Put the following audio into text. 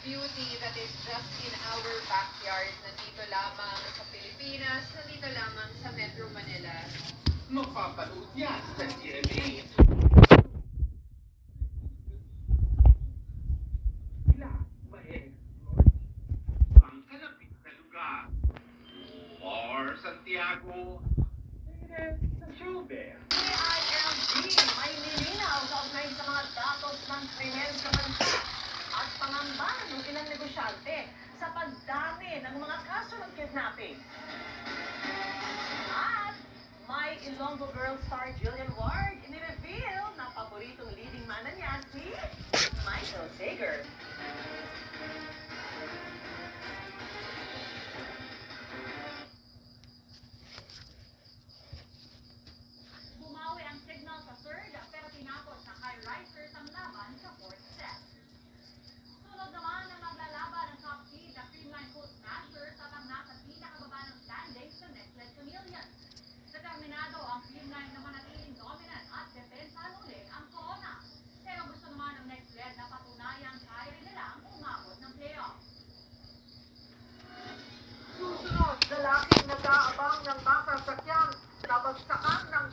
beauty that is just in our backyard. Nandito lamang sa Pilipinas, nandito lamang sa Metro Manila. Mapapanood yan sa GMA. Sila, ma-explore ang kalapit na lugar. Or Santiago, sa showbiz. PILG may nilinaw kaugnay sa mga datos ng krimen sa bansa at pangamba ng ilang negosyante sa pagdami ng mga kaso ng kidnapping. At may Ilonggo Girl star Jillian Ward inireveal na paboritong leading man na niya si Michael Sager. Bumawi ang signal sa third pero tinapos ng high-risers ang laban sa fourth set. Sunod naman ang maglalaban ng top seed na Creamline Foot Smashers at ang nasa pinakababa ng standings sa Nestle Chameleons. Determinado ang Creamline na manatiling dominant at depensahan uli ang Corona. Pero gusto naman ng next leg na patunayang kaya rin nilang umabot ng playoffs. Susunod, lalaking nag-aabang ng masasakyan, nabagsakan ng